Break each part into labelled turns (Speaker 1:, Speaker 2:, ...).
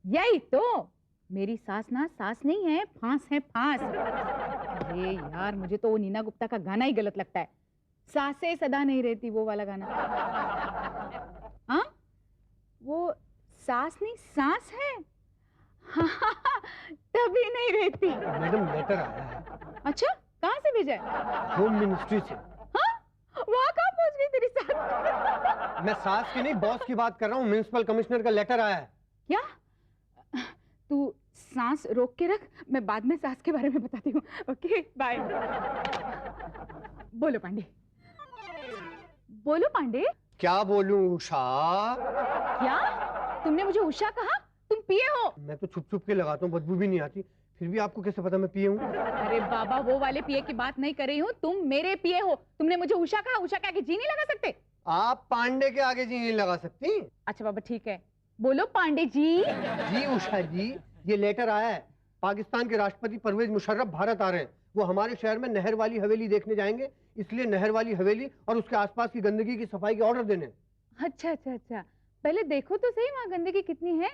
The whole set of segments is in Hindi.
Speaker 1: यही तो, मेरी सास ना सास नहीं है, फांस है फांस। अरे यार, मुझे तो वो नीना गुप्ता का गाना ही गलत लगता है, सासे सदा नहीं रहती, वो वाला गाना। हाँ, वो सास नहीं सांस है। हाँ, तभी नहीं रहती।
Speaker 2: मैडम लेटर आया है।
Speaker 1: अच्छा, कहाँ से भेजा है?
Speaker 2: होम मिनिस्ट्री से।
Speaker 1: हाँ, वहाँ कहाँ पहुँच गई तेरी सास?
Speaker 2: मैं सास की नहीं, बॉस की बात कर रहा हूँ। म्युनिसिपल कमिश्नर का लेटर आया है।
Speaker 1: क्या? तू सांस रोक के रख, मैं बाद में सास के बारे में बताती हूँ। Okay, bye. बोलो पांडे, बोलो पांडे।
Speaker 2: क्या बोलूं उषा?
Speaker 1: क्या? तुमने मुझे उषा कहा? तुम पिए हो?
Speaker 2: मैं तो छुप छुप के लगाता हूँ, बदबू भी नहीं आती। फिर भी आपको कैसे पता मैं पिए हूँ?
Speaker 1: अरे बाबा, वो वाले पिए की बात नहीं कर रही हूँ, तुम मेरे पिए हो। तुमने मुझे उषा कहा, उषा के आगे जी नहीं लगा सकते?
Speaker 2: आप पांडे के आगे जी नहीं लगा सकती।
Speaker 1: अच्छा बाबा, ठीक है, बोलो पांडे जी।
Speaker 2: जी उषा जी, ये लेटर आया है। पाकिस्तान के राष्ट्रपति परवेज मुशर्रफ भारत आ रहे हैं। वो हमारे शहर में नहर वाली हवेली देखने जाएंगे, इसलिए नहर वाली हवेली और उसके आसपास की गंदगी की सफाई के ऑर्डर देने।
Speaker 1: अच्छा अच्छा अच्छा, पहले देखो तो सही वहाँ गंदगी कितनी है।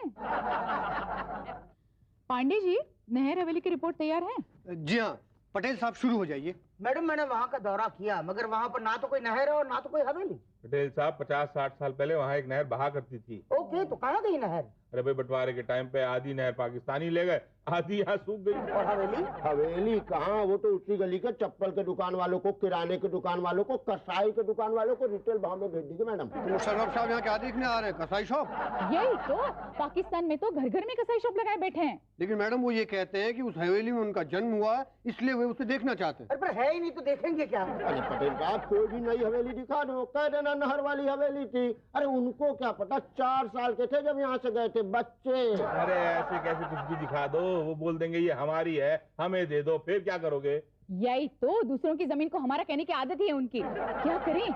Speaker 1: पांडे जी, नहर हवेली की रिपोर्ट तैयार है?
Speaker 2: जी हाँ, पटेल साहब शुरू हो जाइए।
Speaker 3: मैडम, मैंने वहाँ का दौरा किया, मगर वहाँ पर ना तो कोई नहर है और ना तो कोई हवेली।
Speaker 4: पटेल साहब, 50-60 साल पहले वहाँ एक नहर बहा करती थी।
Speaker 3: ओके, तो कहाँ गई नहर?
Speaker 4: अरे भाई, बंटवारे के टाइम पे आधी नहर पाकिस्तानी ले गए, आधी यहाँ सूख गई।
Speaker 3: और हवेली?
Speaker 5: हवेली कहाँ, वो तो उसी गली के चप्पल के दुकान वालों को, किराने के दुकान वालों को, कसाई के दुकान वालों को रिटेल भाव में भेज दीजिए मैडम।
Speaker 2: तो मुशर्रफ साहब यहाँ क्या देखने आ रहे हैं? कसाई शॉप?
Speaker 1: यही तो, पाकिस्तान में तो घर घर में कसाई शॉप लगाए बैठे हैं।
Speaker 2: लेकिन मैडम, वो ये कहते हैं कि उस हवेली में उनका जन्म हुआ है, इसलिए वे उसे देखना चाहते हैं।
Speaker 3: अरे पर है ही नहीं तो देखेंगे क्या?
Speaker 5: अरे पटेल साहब, कोई भी नई हवेली दिखा दो, कह देना नहर वाली हवेली थी। अरे उनको क्या पता, 4 साल के थे जब यहाँ से गए थे, बच्चे।
Speaker 4: अरे ऐसे कैसे कुछ भी दिखा दो, वो बोल देंगे ये हमारी है, हमें दे दो, फिर क्या करोगे?
Speaker 1: यही तो, दूसरों की जमीन को हमारा कहने की आदत ही है उनकी, क्या करें?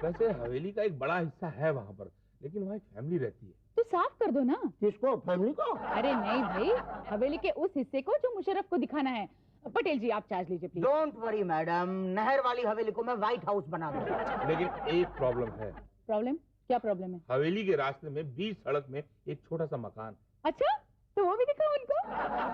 Speaker 4: वैसे हवेली का एक बड़ा हिस्सा है वहाँ पर, लेकिन वहाँ एक फैमिली रहती है।
Speaker 1: तो साफ कर दो ना।
Speaker 5: किसको, फैमिली को?
Speaker 1: अरे नहीं भाई, हवेली के उस हिस्से को जो मुशर्रफ को दिखाना है। पटेल जी, आप चार्ज लीजिए प्लीज।
Speaker 3: डोंट वरी मैडम, नहर वाली हवेली को मैं व्हाइट हाउस बना दूंगा।
Speaker 4: लेकिन एक प्रॉब्लम है।
Speaker 1: प्रॉब्लम? क्या प्रॉब्लम है?
Speaker 4: हवेली के रास्ते में बीच सड़क में एक छोटा सा मकान।
Speaker 1: अच्छा, तो वो भी दिखाओ उनको।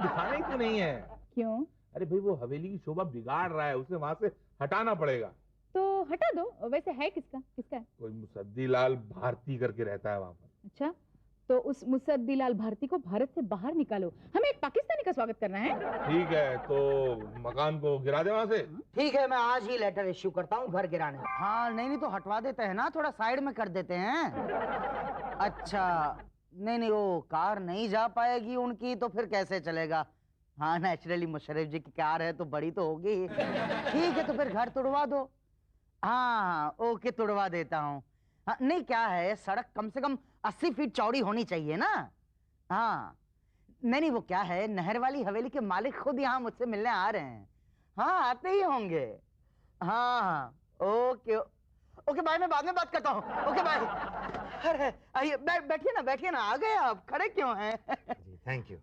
Speaker 4: दिखाना ही तो नहीं है।
Speaker 1: क्यों?
Speaker 4: अरे भाई, वो हवेली की शोभा बिगाड़ रहा है, उसे वहाँ से हटाना पड़ेगा।
Speaker 1: तो हटा दो। वैसे है किसका, किसका है?
Speaker 4: कोई मुसद्दीलाल भारती करके रहता है वहाँ पर।
Speaker 1: अच्छा, तो उस मुसद्दीलाल भारती को भारत से बाहर निकालो, हमें एक पाकिस्तानी का स्वागत करना है।
Speaker 4: ठीक है, तो मकान को गिरा दे वहाँ से।
Speaker 3: ठीक है, मैं आज ही लेटर इश्यू करता हूँ घर गिराने। हाँ, नहीं तो हटवा देते हैं ना, थोड़ा साइड में कर देते हैं। अच्छा, नहीं, वो कार नहीं जा पाएगी उनकी, तो फिर कैसे चलेगा? हाँ, नेचुरली मुशर्रफ जी की कार है तो बड़ी तो होगी। ठीक है, तो फिर घर तुड़वा दो। हाँ, ओके, तुड़वा देता हूँ। हाँ, नहीं, क्या है, सड़क कम से कम 80 फीट चौड़ी होनी चाहिए ना। हाँ, नहीं, वो क्या है, नहर वाली हवेली के मालिक खुद यहाँ मुझसे मिलने आ रहे हैं। हाँ, आते ही होंगे। हाँ, ओके ओके, बाय, मैं बाद में बात करता हूँ। Okay, bye. अरे आइए, बैठिए ना, आ गए आप, खड़े क्यों हैं?
Speaker 2: Thank you.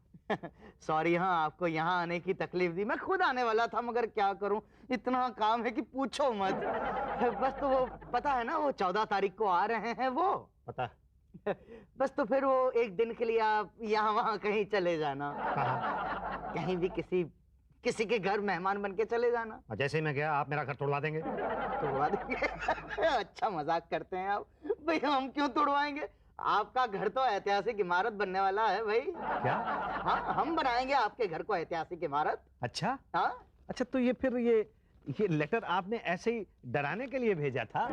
Speaker 3: सॉरी, हाँ, आपको यहाँ आने की तकलीफ दी। मैं खुद आने वाला था, मगर क्या करूं, इतना काम है कि पूछो मत। बस तो वो पता है ना, वो 14 तारीख को आ रहे हैं वो।
Speaker 5: पता।
Speaker 3: बस तो फिर वो एक दिन के लिए आप यहाँ वहाँ कहीं चले जाना। कहीं भी किसी के घर मेहमान बन के चले जाना।
Speaker 5: जैसे ही मैं गया, आप मेरा घर तोड़वा देंगे?
Speaker 3: तोड़वा देंगे? अच्छा मजाक करते हैं आप। भाई, हम क्यों तोड़वाएंगे? आपका घर तो ऐतिहासिक इमारत बनने वाला है भाई।
Speaker 5: क्या?
Speaker 3: हाँ, हम बनाएंगे आपके घर को ऐतिहासिक इमारत।
Speaker 5: अच्छा।
Speaker 3: हाँ,
Speaker 5: अच्छा, तो ये फिर ये लेटर आपने ऐसे ही डराने के लिए भेजा था?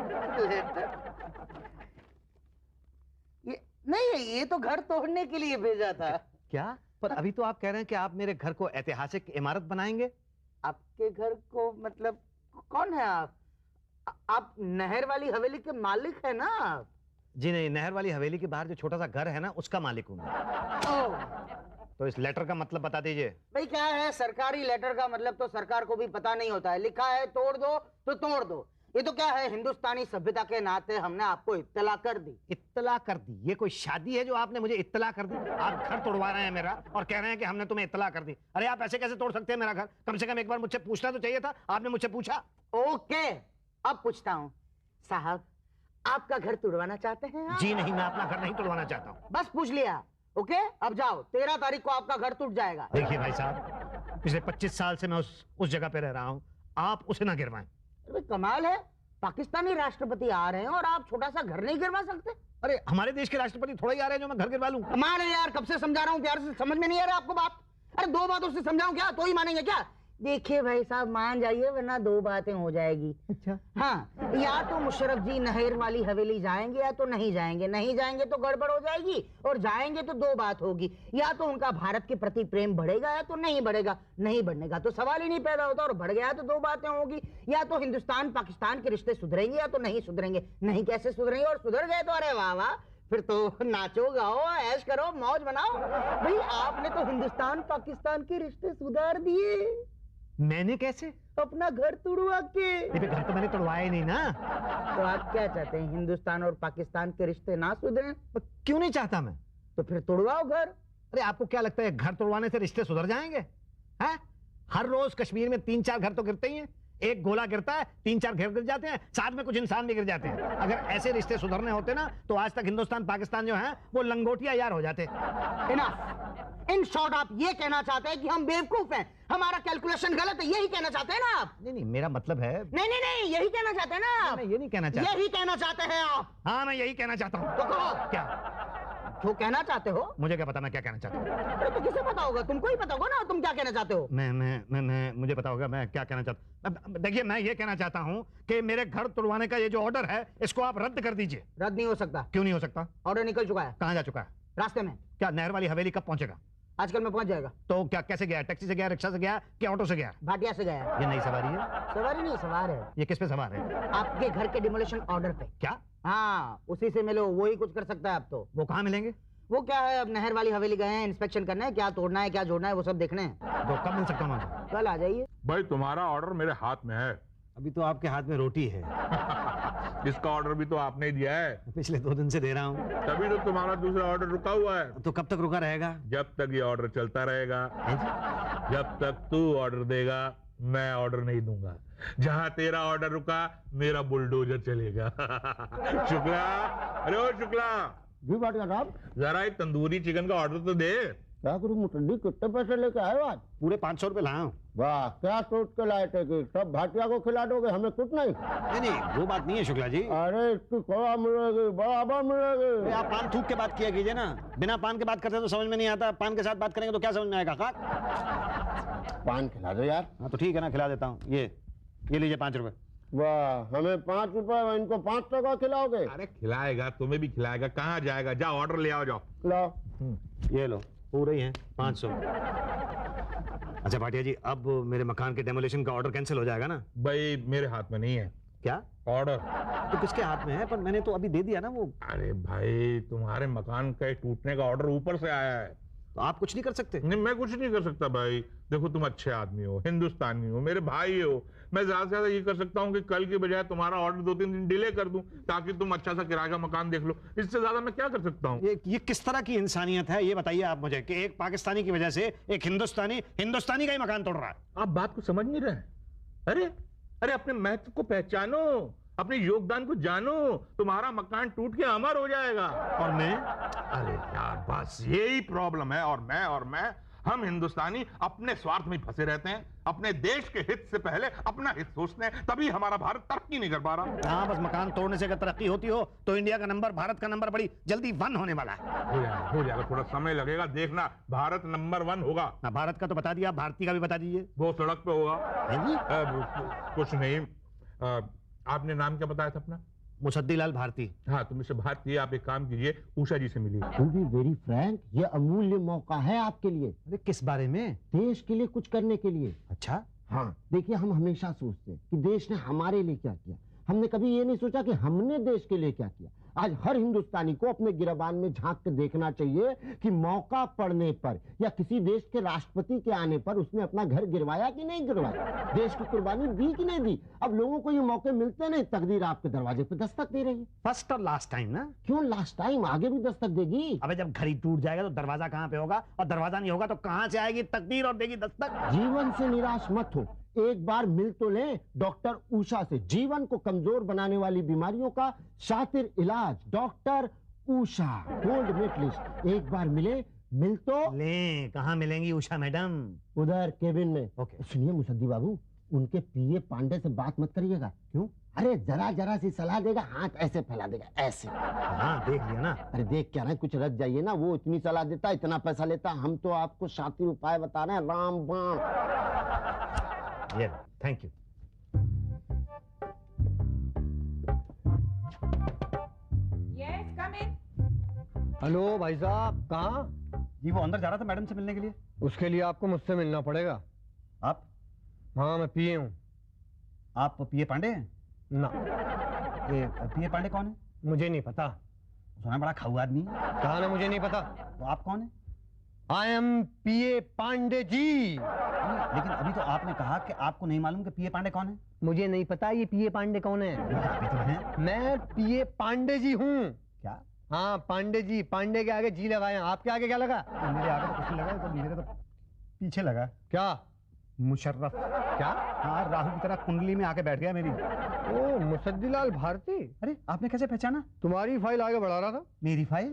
Speaker 3: ये तो घर तोड़ने के लिए भेजा था।
Speaker 5: क्या? पर अभी तो आप कह रहे हैं कि आप मेरे घर को ऐतिहासिक इमारत बनाएंगे।
Speaker 3: आपके घर को मतलब कौन है आप? आप नहर वाली हवेली के मालिक है ना आप?
Speaker 5: जी नहीं, नहर वाली हवेली के बाहर जो छोटा सा घर है ना, उसका मालिक हूँ मैं। तो इस लेटर का मतलब बता दीजिए।
Speaker 3: भाई, क्या है, सरकारी लेटर का मतलब तो सरकार को भी पता नहीं होता है। लिखा है तोड़ दो तो तोड़ दो। ये तो क्या है, हिंदुस्तानी सभ्यता के नाते हमने आपको इत्तला कर दी।
Speaker 5: इत्तला कर दी? ये कोई शादी है जो आपने मुझे इत्तला कर दी? आप घर तोड़वा रहे हैं मेरा और कह रहे हैं कि हमने तुम्हें इत्तला कर दी। अरे आप ऐसे कैसे तोड़ सकते हैं मेरा घर? कम से कम एक बार मुझसे पूछना तो चाहिए था। आपने मुझसे पूछा?
Speaker 3: ओके, अब पूछता हूँ साहब, आपका घर तुड़वाना चाहते हैं आप?
Speaker 5: जी नहीं, मैं अपना घर नहीं तोड़वाना चाहता हूँ।
Speaker 3: बस पूछ लिया, ओके, अब जाओ, 13 तारीख को आपका घर टूट जाएगा।
Speaker 5: देखिए भाई साहब, पिछले 25 साल से मैं उस जगह पे रह रहा हूँ, आप उसे ना गिरवाएं।
Speaker 3: अरे कमाल है, पाकिस्तानी राष्ट्रपति आ रहे हैं और आप छोटा सा घर नहीं गिरवा सकते?
Speaker 5: अरे हमारे देश के राष्ट्रपति थोड़ा ही आ रहे हैं जो मैं घर गिरवा लूं।
Speaker 3: कमाल है यार, कब से समझा रहा हूँ प्यार से, समझ में नहीं आ रहा आपको बात? अरे 2 बातों से समझाऊं क्या, तो ही मानेंगे क्या? देखिए भाई साहब, मान जाइए वरना 2 बातें हो जाएगी।
Speaker 2: अच्छा,
Speaker 3: हाँ, या तो मुशर्रफ जी नहर वाली हवेली जाएंगे या तो नहीं जाएंगे। नहीं जाएंगे तो गड़बड़ हो जाएगी, और जाएंगे तो 2 बात होगी, या तो उनका भारत के प्रति प्रेम बढ़ेगा या तो नहीं बढ़ेगा। नहीं बढ़ने का तो सवाल ही नहीं पैदा होता, और बढ़ गया तो 2 बातें होगी, या तो हिंदुस्तान पाकिस्तान के रिश्ते सुधरेंगे या तो नहीं सुधरेंगे। नहीं कैसे सुधरेंगे, और सुधर गए तो अरे वाह वाह, फिर तो नाचो गाओ ऐश करो मौज बनाओ। भाई आपने तो हिंदुस्तान पाकिस्तान के रिश्ते सुधार दिए।
Speaker 5: मैंने कैसे?
Speaker 3: अपना घर तुड़वा के।
Speaker 5: घर तो मैंने तोड़वाया ही नहीं ना।
Speaker 3: तो आप क्या चाहते हैं, हिंदुस्तान और पाकिस्तान के रिश्ते ना सुधरें?
Speaker 5: क्यों नहीं चाहता मैं?
Speaker 3: तो फिर तुड़वाओ घर।
Speaker 5: अरे आपको क्या लगता है घर तोड़वाने से रिश्ते सुधर जाएंगे? हैं? हर रोज कश्मीर में 3-4 घर तो गिरते ही हैं। एक गोला गिरता है, 3-4 घर गिर जाते हैं, साथ में कुछ इंसान भी गिर जाते हैं। अगर ऐसे रिश्ते सुधरने होते ना तो आज तक हिंदुस्तान पाकिस्तान जो है वो लंगोटिया यार हो जाते।
Speaker 3: इनफ। इन शॉर्ट आप ये कहना चाहते हैं कि हम बेवकूफ हैं, हमारा कैलकुलेशन गलत है, यही कहना चाहते हैं ना आप?
Speaker 5: नहीं, मेरा मतलब है।
Speaker 3: नहीं, यही कहना चाहते हैं ना आप?
Speaker 5: मैं ये नहीं कहना चाहता।
Speaker 3: यही कहना चाहते हैं आप?
Speaker 5: हाँ, मैं यही कहना चाहता हूँ।
Speaker 3: तो कहो
Speaker 5: क्या?
Speaker 3: जो कहना चाहते हो।
Speaker 5: मुझे क्या पता मैं क्या कहना चाहता हूँ?
Speaker 3: अरे तो किसे पता होगा, तुमको ही पता होगा ना तुम क्या कहना चाहते हो।
Speaker 5: मैं मुझे पता होगा मैं क्या कहना चाहता हूँ। देखिए, मैं ये कहना चाहता हूँ कि मेरे घर तोड़वाने का ये जो ऑर्डर है इसको आप रद्द कर दीजिए।
Speaker 3: रद्द नहीं हो सकता।
Speaker 5: क्यों नहीं हो सकता?
Speaker 3: ऑर्डर निकल चुका है।
Speaker 5: कहाँ जा चुका है?
Speaker 3: रास्ते में।
Speaker 5: क्या नहर वाली हवेली कब पहुंचेगा?
Speaker 3: आजकल में पहुंच जाएगा।
Speaker 5: तो क्या कैसे गया? टैक्सी से गया, रिक्शा से गया, क्या ऑटो से गया?
Speaker 3: भाटिया से गया।
Speaker 5: ये नई सवारी है?
Speaker 3: सवारी नहीं, सवार है।
Speaker 5: ये किस पे सवार है?
Speaker 3: आपके घर के डिमोलिशन ऑर्डर पे।
Speaker 5: क्या?
Speaker 3: हाँ, उसी से मिलो, वही कुछ कर सकता है अब तो।
Speaker 5: वो कहाँ मिलेंगे?
Speaker 3: वो क्या है, अब नहर वाली हवेली गए हैं, इंस्पेक्शन करना है, क्या तोड़ना है क्या जोड़ना है वो सब देखने हैं।
Speaker 5: तो कब मिल सकता हूँ मैं?
Speaker 3: कल आ जाइए।
Speaker 4: भाई तुम्हारा ऑर्डर मेरे हाथ में है।
Speaker 5: अभी तो आपके हाथ में रोटी है।
Speaker 4: इसका ऑर्डर भी तो आपने ही दिया है।
Speaker 5: पिछले 2 दिन से दे रहा हूँ।
Speaker 4: तभी तो तुम्हारा दूसरा ऑर्डर रुका हुआ है।
Speaker 5: तो कब तक रुका रहेगा?
Speaker 4: जब तक ये ऑर्डर चलता रहेगा। जब तक तू ऑर्डर देगा मैं ऑर्डर नहीं दूंगा। जहां तेरा ऑर्डर रुका मेरा बुलडोजर चलेगा। शुक्ला, अरे ओ शुक्ला,
Speaker 2: जी भाटिया साहब।
Speaker 4: जरा एक तंदूरी चिकन का ऑर्डर तो दे।
Speaker 2: क्या करूँ मुटंडी, कितने पैसे लेके आए हो आज?
Speaker 5: पूरे 500 रुपए लाया हूँ।
Speaker 2: वाह, क्या सोच के लाए थे कि सब भाटिया को खिला दोगे, हमें कुछ नहीं?
Speaker 5: नहीं, वो बात नहीं है शुक्ला जी।
Speaker 2: अरे इसकी खोआ मिलेगी, बराबर मिलेगी।
Speaker 5: आप पान थूक के बात किया कीजिए ना। बिना पान के बात करते हैं तो समझ में नहीं आता, पान के साथ बात करेंगे तो क्या समझ में आएगा?
Speaker 2: पान खिला दो यार।
Speaker 5: हाँ तो ठीक है ना, खिला देता हूँ। ये लीजिए 5 रुपए।
Speaker 2: वाह, हमें 5 रुपए, इनको 500 का खिलाओगे?
Speaker 4: अरे खिलाएगा, तुम्हें भी खिलाएगा। कहाँ जाएगा? जाओ ऑर्डर ले आओ, जाओ।
Speaker 2: लाओ।
Speaker 5: ये लो, पूरे ही हैं 500। अच्छा भाटिया जी, अब मेरे मकान के डेमोलिशन का ऑर्डर कैंसिल हो जाएगा ना?
Speaker 4: भाई मेरे हाथ में नहीं है।
Speaker 5: क्या
Speaker 4: ऑर्डर
Speaker 5: तो किसके हाथ में है? पर मैंने तो अभी दे दिया ना वो।
Speaker 4: अरे भाई, तुम्हारे मकान के टूटने का ऑर्डर ऊपर से आया है।
Speaker 5: तो आप कुछ नहीं कर सकते?
Speaker 4: नहीं, मैं कुछ नहीं कर सकता भाई। देखो, तुम अच्छे आदमी हो, हिंदुस्तानी हो, मेरे भाई हो। मैं ज्यादा से ज्यादा ये कर सकता हूँ कि कल के बजाय तुम्हारा ऑर्डर 2-3 दिन डिले कर दूं, ताकि तुम अच्छा सा किराए का मकान देख लो। इससे ज्यादा मैं क्या कर सकता हूँ?
Speaker 5: ये किस तरह की इंसानियत है ये बताइए आप मुझे, कि एक पाकिस्तानी की वजह से एक हिंदुस्तानी का ही मकान तोड़ रहा है।
Speaker 4: आप बात को समझ नहीं रहे। अरे अपने महत्व को पहचानो, अपने योगदान को जानो। तुम्हारा मकान टूट के अमर हो जाएगा।
Speaker 5: और मैं?
Speaker 4: अरे यार, बस यही प्रॉब्लम है। और मैं हम हिंदुस्तानी अपने स्वार्थ में फंसे रहते हैं। अपने देश के हित से पहले अपना हित सोचते हैं, तभी हमारा भारत तरक्की नहीं कर पा रहा।
Speaker 5: हाँ, बस मकान तोड़ने से अगर तरक्की होती हो तो इंडिया का नंबर, भारत का नंबर बड़ी जल्दी 1 होने वाला है।
Speaker 4: हो जाएगा, थोड़ा समय लगेगा, देखना। भारत नंबर 1 होगा।
Speaker 5: ना, भारत का तो बता दिया, भारतीय का भी बता दीजिए।
Speaker 4: वो सड़क पे होगा। कुछ नहीं। आपने नाम क्या बताया था अपना?
Speaker 5: मुसद्दीलाल भारती।
Speaker 4: हाँ, तो मिस्टर भारती, आप एक काम कीजिए, उषा जी से मिलिए।
Speaker 2: टू बी वेरी फ्रैंक, ये अमूल्य मौका है आपके लिए,
Speaker 5: अरे किस बारे में?
Speaker 2: देश के लिए कुछ करने के लिए।
Speaker 5: अच्छा।
Speaker 2: हाँ, देखिए, हम हमेशा सोचते हैं कि देश ने हमारे लिए क्या किया। हमने कभी ये नहीं सोचा कि हमने देश के लिए क्या किया। आज हर हिंदुस्तानी को अपने गिरबान में झांक के देखना चाहिए कि मौका पड़ने पर या किसी देश के राष्ट्रपति के आने पर उसने अपना घर गिरवाया कि नहीं गिरवाया, देश की कुर्बानी दी कि नहीं दी। अब लोगों को ये मौके मिलते नहीं, तकदीर आपके दरवाजे पे दस्तक दे रही है।
Speaker 5: फर्स्ट और लास्ट टाइम ना?
Speaker 2: क्यों लास्ट टाइम, आगे भी दस्तक देगी।
Speaker 5: अबे जब घर ही टूट जाएगा तो दरवाजा कहाँ पे होगा, और दरवाजा नहीं होगा तो कहाँ से आएगी तकदीर और देगी दस्तक?
Speaker 2: जीवन से निराश मत हो, एक बार मिल तो लें डॉक्टर उषा से। जीवन को कमजोर बनाने वाली बीमारियों का शातिर इलाज, डॉक्टर
Speaker 6: उषा गोल्ड मेडलिस्ट, एक बार मिले मिल तो
Speaker 5: ले, कहाँ मिलेंगी उषा मैडम?
Speaker 6: उधर केबिन में।
Speaker 5: ओके।
Speaker 6: सुनिए मुसद्दी बाबू, उनके पीए पांडे से बात मत करिएगा।
Speaker 5: क्यों?
Speaker 6: अरे जरा जरा सी सलाह देगा, हाथ ऐसे फैला देगा, ऐसे।
Speaker 5: हाँ देख लिया ना।
Speaker 6: अरे देख क्या रहे, कुछ रख जाइए ना, वो इतनी सलाह देता, इतना पैसा लेता, हम तो आपको शातिर उपाय बता रहे हैं, रामबाण।
Speaker 5: ये thank you.
Speaker 1: Yes come in.
Speaker 2: Hello भाई साहब, कहाँ?
Speaker 5: जी वो अंदर जा रहा था मैडम से मिलने के लिए।
Speaker 2: उसके लिए आपको मुझसे मिलना पड़ेगा।
Speaker 5: आप?
Speaker 2: हाँ मैं पीए हूँ।
Speaker 5: आप पीए पांडे हैं?
Speaker 2: ना,
Speaker 5: ये पीए पांडे कौन है?
Speaker 2: मुझे नहीं पता।
Speaker 5: सुना बड़ा खाऊ आदमी है।
Speaker 2: कहा ना मुझे नहीं पता।
Speaker 5: तो आप कौन है?
Speaker 2: आई एम पीए पांडे जी।
Speaker 5: लेकिन अभी तो आपने कहा कि आपको नहीं मालूम कि पीए पांडे कौन है।
Speaker 2: मुझे नहीं पता ये पीए पांडे कौन है।
Speaker 5: अभी तो हैं।
Speaker 2: मैं पीए पांडे जी हूँ।
Speaker 5: क्या?
Speaker 2: हाँ पांडे जी, पांडे के आगे जी लगाए हैं। आपके आगे क्या लगा?
Speaker 5: मेरे आगे तो कुछ नहीं लगा, तो मेरे तो पीछे लगा।
Speaker 2: क्या?
Speaker 5: मुशर्रफ।
Speaker 2: क्या?
Speaker 5: हाँ, राहु की तरह कुंडली में आके बैठ गया मेरी।
Speaker 2: ओ मुसद्दीलाल भारती,
Speaker 5: अरे आपने कैसे पहचाना?
Speaker 2: तुम्हारी फाइल आगे बढ़ा रहा था।
Speaker 5: मेरी फाइल?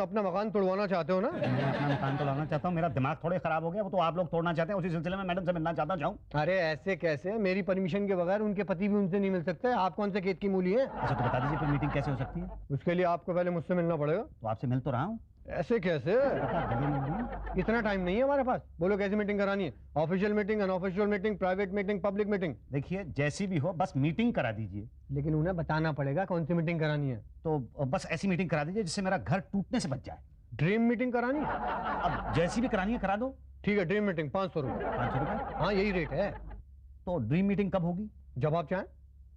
Speaker 2: अपना मकान तोड़वाना चाहते हो ना?
Speaker 5: मैं अपना मकान तोड़ना चाहता हूँ, मेरा दिमाग थोड़े खराब हो गया, वो तो आप लोग तोड़ना चाहते हैं, उसी सिलसिले में मैडम से मिलना चाहता हूँ।
Speaker 2: अरे ऐसे कैसे? मेरी परमिशन के बगैर उनके पति भी उनसे नहीं मिल सकते। आप कौन से खेत की मूली हैं?
Speaker 5: अच्छा तो बता दीजिए फिर मीटिंग कैसे हो सकती है?
Speaker 2: उसके लिए आपको पहले मुझसे मिलना पड़ेगा।
Speaker 5: तो आपसे मिल तो रहा हूँ।
Speaker 2: ऐसे कैसे?
Speaker 5: गले मिल लूं?
Speaker 2: इतना टाइम नहीं है हमारे पास। बोलो कैसी मीटिंग करानी है? Official meeting, unofficial meeting, private meeting, public meeting?
Speaker 5: देखिए जैसी भी हो, बस मीटिंग करा दीजिए।
Speaker 2: लेकिन उन्हें बताना पड़ेगा कौन सी मीटिंग करानी है।
Speaker 5: तो बस ऐसी मीटिंग करा दीजिए जिससे मेरा घर टूटने से बच जाए।
Speaker 2: ड्रीम मीटिंग करानी है?
Speaker 5: अब जैसी भी करानी है करा दो।
Speaker 2: ठीक है, ड्रीम मीटिंग 500 रुपये।
Speaker 5: 500 रुपए?
Speaker 2: हाँ यही रेट है।
Speaker 5: तो ड्रीम मीटिंग कब होगी?
Speaker 2: जब आप चाहें।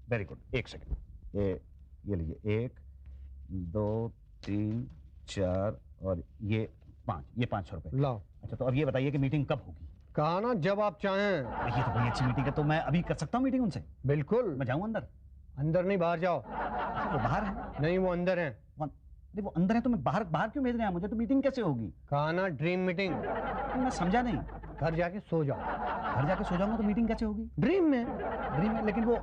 Speaker 5: वेरी गुड, एक सेकंड। ये लीजिए, 1 2 3 4 और ये 5, ये 500 रुपए।
Speaker 2: लाओ।
Speaker 5: अच्छा तो अब ये बताइए कि मीटिंग कब होगी?
Speaker 2: कहा ना जब आप चाहें।
Speaker 5: ये तो बड़ी अच्छी मीटिंग है, तो मैं अभी कर सकता हूँ मीटिंग उनसे?
Speaker 2: बिल्कुल।
Speaker 5: मैं जाऊँ अंदर?
Speaker 2: अंदर नहीं, बाहर जाओ।
Speaker 5: अच्छा, वो बाहर है?
Speaker 2: नहीं, वो अंदर है।
Speaker 5: अरे वो अंदर है तो मैं बाहर बाहर क्यों भेज रहे हैं मुझे? तो मीटिंग कैसे होगी?
Speaker 2: कहा ना ड्रीम मीटिंग।
Speaker 5: मैं समझा नहीं।
Speaker 2: घर जाके सो जाओ।
Speaker 5: घर जाके सो जाऊंगा तो मीटिंग कैसे होगी?
Speaker 2: ड्रीम में।
Speaker 5: ड्रीम में? लेकिन वो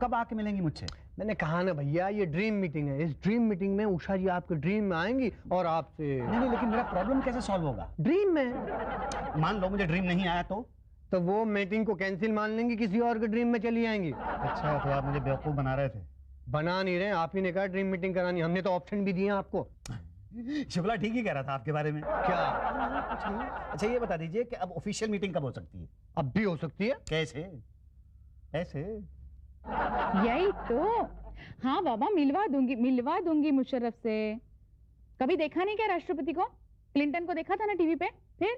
Speaker 5: कब आके मिलेंगी मुझसे?
Speaker 2: मैंने कहा ना भैया, ये ड्रीम मीटिंग है। इस ड्रीम मीटिंग में उषा जी आपके ड्रीम में आएंगी और आपसे।
Speaker 5: नहीं, लेकिन मेरा प्रॉब्लम कैसे सॉल्व होगा?
Speaker 2: ड्रीम में।
Speaker 5: मान लो मुझे ड्रीम नहीं आया
Speaker 2: तो वो मीटिंग को कैंसिल मान लेंगी, किसी और के ड्रीम में चली जाएंगी।
Speaker 5: अच्छा तो आप मुझे बेवकूफ बना रहे थे?
Speaker 2: बना नहीं रहे, आप ही ने कहा ड्रीम मीटिंग करानी। हमने तो ऑप्शन भी दिए आपको।
Speaker 5: शुक्ला ठीक ही कह रहा था आपके बारे में।
Speaker 2: क्या?
Speaker 5: कुछ नहीं। अच्छा ये बता दीजिए कि अब ऑफिशियल मीटिंग कब हो सकती है?
Speaker 2: अब भी हो सकती है।
Speaker 5: कैसे? ऐसे?
Speaker 1: यही तो। हाँ बाबा, मिलवा दूंगी मुशर्रफ से। कभी देखा नहीं क्या राष्ट्रपति को? क्लिंटन को देखा था ना टीवी पे, फिर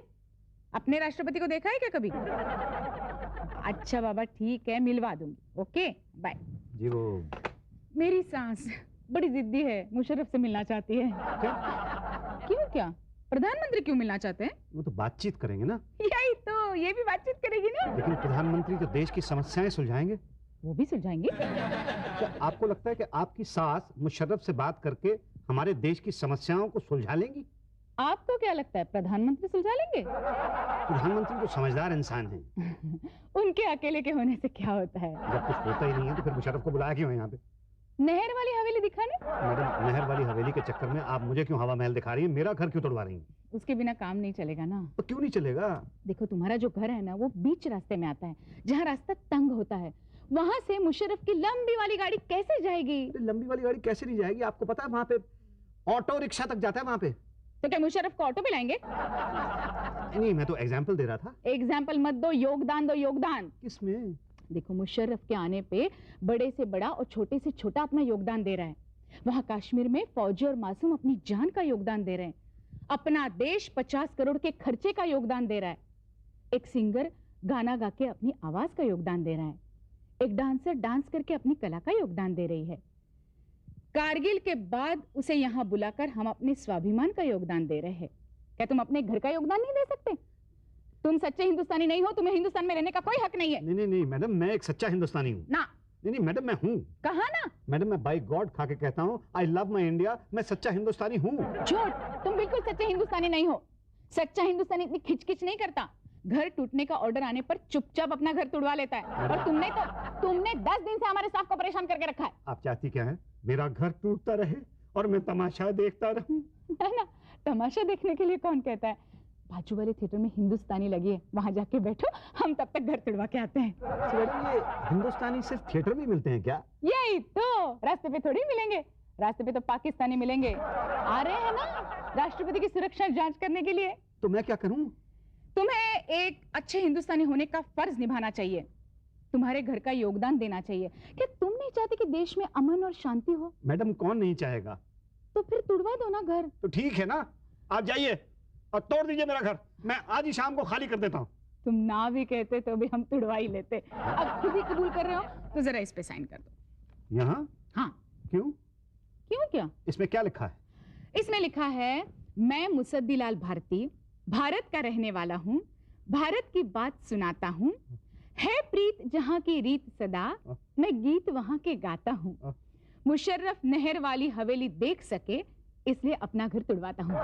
Speaker 1: अपने राष्ट्रपति को देखा है क्या कभी? अच्छा बाबा ठीक है, मिलवा दूंगी। Okay bye.
Speaker 5: जी वो
Speaker 1: मेरी सास बड़ी जिद्दी है, मुशर्रफ से मिलना चाहती है। क्यों? क्या प्रधानमंत्री क्यों मिलना चाहते हैं?
Speaker 5: वो तो बातचीत करेंगे ना।
Speaker 1: यही तो, ये भी बातचीत करेगी ना।
Speaker 5: लेकिन प्रधानमंत्री तो देश की समस्याएं सुलझाएंगे।
Speaker 1: वो भी सुलझाएंगे।
Speaker 5: क्या आपको लगता है कि आपकी सास मुशर्रफ से बात करके हमारे देश की समस्याओं को सुलझा लेंगी?
Speaker 1: आपको क्या लगता है प्रधानमंत्री सुलझा लेंगे?
Speaker 5: प्रधानमंत्री तो समझदार इंसान हैं।
Speaker 1: उनके अकेले के होने से क्या होता है?
Speaker 5: जब कुछ होता ही नहीं है तो फिर मुशर्रफ को बुलाया क्यों है यहाँ पे?
Speaker 1: नहर वाली हवेली दिखाने?
Speaker 5: मैडम नहर वाली हवेली के चक्कर में आप मुझे क्यों हवा महल दिखा रही हैं? मेरा घर क्यों तोड़वा रही हैं?
Speaker 1: उसके बिना काम नहीं चलेगा ना।
Speaker 5: तो क्यों नहीं चलेगा?
Speaker 1: देखो तुम्हारा जो घर है ना, वो बीच रास्ते में आता है, जहाँ रास्ता तंग होता है। वहां से मुशर्रफ की लंबी वाली गाड़ी कैसे जाएगी?
Speaker 5: लंबी वाली गाड़ी कैसे नहीं जाएगी? आपको पता है वहाँ पे ऑटो रिक्शा तक जाता है वहाँ पे।
Speaker 1: तो क्या मुशर्रफ को ऑटो पे लाएंगे?
Speaker 5: नहीं, मैं तो एग्जाम्पल दे रहा था।
Speaker 1: एग्जाम्पल मत दो, योगदान दो, योगदान।
Speaker 5: किसमें?
Speaker 1: देखो मुशर्रफ के आने पे बड़े से बड़ा और छोटे से छोटा अपना योगदान दे रहा है। वहां कश्मीर में फौजी और मासूम अपनी जान का योगदान दे रहे हैं। अपना देश 50 करोड़ के खर्चे का योगदान दे रहा है। एक सिंगर गाना गा के अपनी आवाज का योगदान दे रहा है। एक डांसर डांस करके अपनी कला का योगदान दे रही है। कारगिल के बाद उसे यहाँ बुलाकर हम अपने स्वाभिमान का योगदान दे रहे हैं। क्या तुम अपने घर का योगदान नहीं दे सकते? तुम सच्चे हिंदुस्तानी नहीं हो, तुम्हें हिंदुस्तान में रहने का कोई हक नहीं है।
Speaker 5: नहीं मैडम, मैं एक सच्चा हिंदुस्तानी हूँ
Speaker 1: ना।
Speaker 5: नहीं मैडम, मैं हूँ।
Speaker 1: कहा ना?
Speaker 5: मैडम मैं बाय गॉड खा के कहता हूँ, आई लव माई इंडिया। मैं सच्चा हिंदुस्तानी हूँ।
Speaker 1: झूठ, तुम बिल्कुल सच्चे हिंदुस्तानी नहीं हो। सच्चा हिंदुस्तानी इतनी खिचखिच नहीं करता। घर टूटने का ऑर्डर आने पर चुपचाप अपना घर तुड़वा लेता है। और तुमने 10 दिन से हमारे स्टाफ को परेशान करके रखा है।
Speaker 5: आप चाहती क्या है? मेरा घर टूटता रहे और मैं तमाशा देखता रहूं।
Speaker 1: है ना, तमाशा देखने के लिए कौन कहता है। बाजू वाले थिएटर में हिंदुस्तानी लगी है, वहां जाके बैठो, हम तब तक घर तुड़वा के आते हैं।
Speaker 5: मैडम ये हिंदुस्तानी सिर्फ थिएटर में मिलते हैं क्या?
Speaker 1: यही तो, रास्ते पे थोड़ी मिलेंगे, रास्ते पे तो पाकिस्तानी मिलेंगे। आ रहे हैं ना राष्ट्रपति की सुरक्षा जांच करने के लिए।
Speaker 5: तो मैं क्या करूं?
Speaker 1: तुम्हें एक अच्छे हिंदुस्तानी होने का फर्ज निभाना चाहिए, तुम्हारे घर का योगदान देना चाहिए। क्या तुम नहीं चाहते कि देश में अमन और शांति हो?
Speaker 5: मैडम कौन नहीं चाहेगा?
Speaker 1: तो फिर तुड़वा दो ना घर।
Speaker 5: तो ठीक है ना, आप जाइए और तोड़ दीजिए मेरा घर, मैं आज ही शाम को खाली कर देता हूँ।
Speaker 1: तुम ना भी कहते तो भी हम तुड़वा ही लेते। अब खुद ही कबूल कर रहे हो तो जरा इस पे साइन कर दो।
Speaker 5: यहाँ?
Speaker 1: हाँ।
Speaker 5: क्यों?
Speaker 1: क्यों क्या?
Speaker 5: इसमें क्या लिखा है?
Speaker 1: इसमें लिखा है, मैं मुसद्दीलाल भारती भारत का रहने वाला हूँ, भारत की बात सुनाता हूँ, है प्रीत जहाँ की रीत सदा, मैं गीत वहाँ के गाता हूँ, मुशर्रफ नहर वाली हवेली देख सके इसलिए अपना घर तुड़वाता हूँ।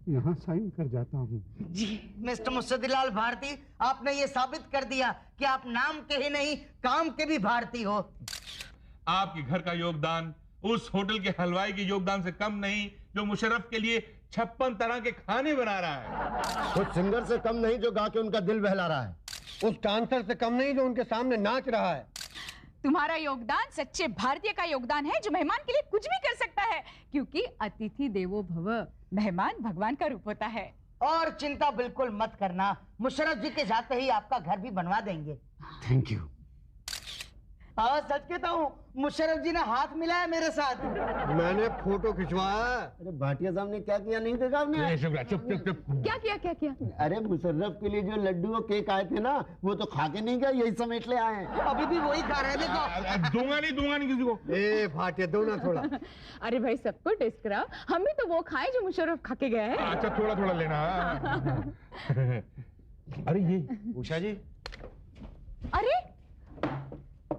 Speaker 5: यहाँ साइन कर जाता हूँ।
Speaker 3: जी मिस्टर मुसद्दीलाल भारती, आपने ये साबित कर दिया कि आप नाम के ही नहीं काम के भी भारती हो।
Speaker 4: आपके घर का योगदान उस होटल के हलवाई के योगदान से कम नहीं जो मुशर्रफ के लिए 56 तरह के खाने बना रहा है।
Speaker 6: उस सिंगर से कम नहीं जो गा के उनका दिल बहला रहा है।
Speaker 2: उस डांसर से कम नहीं जो उनके सामने नाच रहा है।
Speaker 1: तुम्हारा योगदान सच्चे भारतीय का योगदान है जो मेहमान के लिए कुछ भी कर सकता है, क्योंकि अतिथि देवो भव, मेहमान भगवान का रूप होता है।
Speaker 3: और चिंता बिल्कुल मत करना, मुशर्रफ जी के जाते ही आपका घर भी बनवा देंगे।
Speaker 5: Thank you.
Speaker 3: हाँ सच कहता हूँ, मुशर्रफ जी ने हाथ मिलाया मेरे साथ।
Speaker 2: मैंने फोटो खिंचवाया।
Speaker 6: अरे भाटिया साहब ने क्या किया नहीं देखा आपने?
Speaker 4: चुप चुप चुप।
Speaker 1: क्या किया, क्या किया?
Speaker 6: अरे मुशर्रफ के लिए जो लड्डू और केक आए थे ना, वो तो खा के नहीं गए, यही समेट ले आए हैं।
Speaker 3: अभी भी वही खा रहे हैं, देखो।
Speaker 4: दूंगा नहीं किसी को।
Speaker 2: ए भाटिया दो ना थोड़ा।
Speaker 1: अरे भाई सबको टेस्ट कराओ, हम भी तो वो खाए जो मुशर्रफ खा के गया है।
Speaker 4: अच्छा थोड़ा थोड़ा लेना। अरे ये
Speaker 5: उषा जी,
Speaker 1: अरे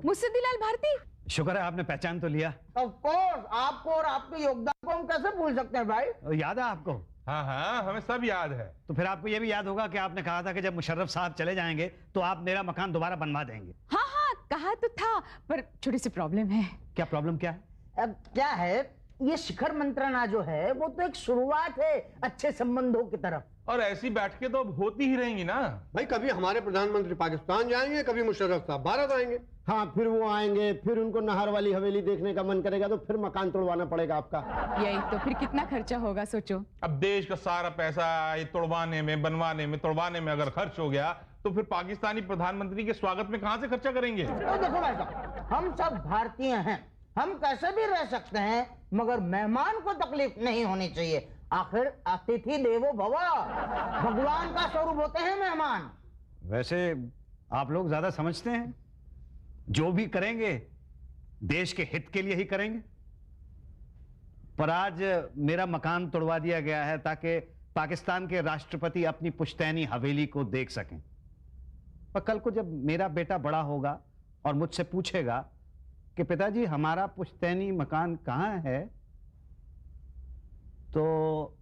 Speaker 1: मुसद्दीलाल भारती,
Speaker 5: शुक्र है आपने पहचान तो लिया।
Speaker 3: ऑफ कोर्स, आपको और आपके योगदान को हम कैसे भूल सकते हैं भाई।
Speaker 5: याद है आपको?
Speaker 4: हाँ हमें सब याद है।
Speaker 5: तो फिर आपको ये भी याद होगा कि आपने कहा था कि जब मुशर्रफ साहब चले जाएंगे तो आप मेरा मकान दोबारा बनवा देंगे।
Speaker 1: हाँ हाँ कहा तो था, पर छोटी सी प्रॉब्लम है।
Speaker 5: क्या प्रॉब्लम क्या है?
Speaker 3: अब क्या है, ये शिखर मंत्रणा जो है वो तो एक शुरुआत है अच्छे संबंधों की तरफ।
Speaker 4: और ऐसी बैठकें तो अब होती ही रहेंगी ना।
Speaker 2: भाई कभी हमारे प्रधानमंत्री पाकिस्तान जाएंगे, कभी मुशर्रफ साहब भारत आएंगे।
Speaker 6: हाँ फिर वो आएंगे, फिर उनको नहर वाली हवेली देखने का मन करेगा तो फिर मकान तोड़वाना पड़ेगा आपका।
Speaker 1: यही तो, फिर कितना खर्चा होगा सोचो।
Speaker 4: अब देश का सारा पैसा ये तोड़वाने में, बनवाने में, तोड़वाने में अगर खर्च हो गया तो फिर पाकिस्तानी प्रधानमंत्री के स्वागत में कहां से खर्चा करेंगे?
Speaker 3: तो देखो भाई साहब, हम सब भारतीय हैं, हम कैसे भी रह सकते हैं, मगर मेहमान को तकलीफ नहीं होनी चाहिए। आखिर अतिथि देवो भव, भगवान का स्वरूप होते हैं मेहमान।
Speaker 5: वैसे आप लोग ज्यादा समझते हैं, जो भी करेंगे देश के हित के लिए ही करेंगे। पर आज मेरा मकान तोड़वा दिया गया है ताकि पाकिस्तान के राष्ट्रपति अपनी पुश्तैनी हवेली को देख सकें। पर कल को जब मेरा बेटा बड़ा होगा और मुझसे पूछेगा कि पिताजी हमारा पुश्तैनी मकान कहां है, तो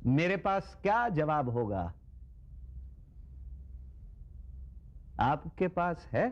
Speaker 5: मेरे पास क्या जवाब होगा? आपके पास है?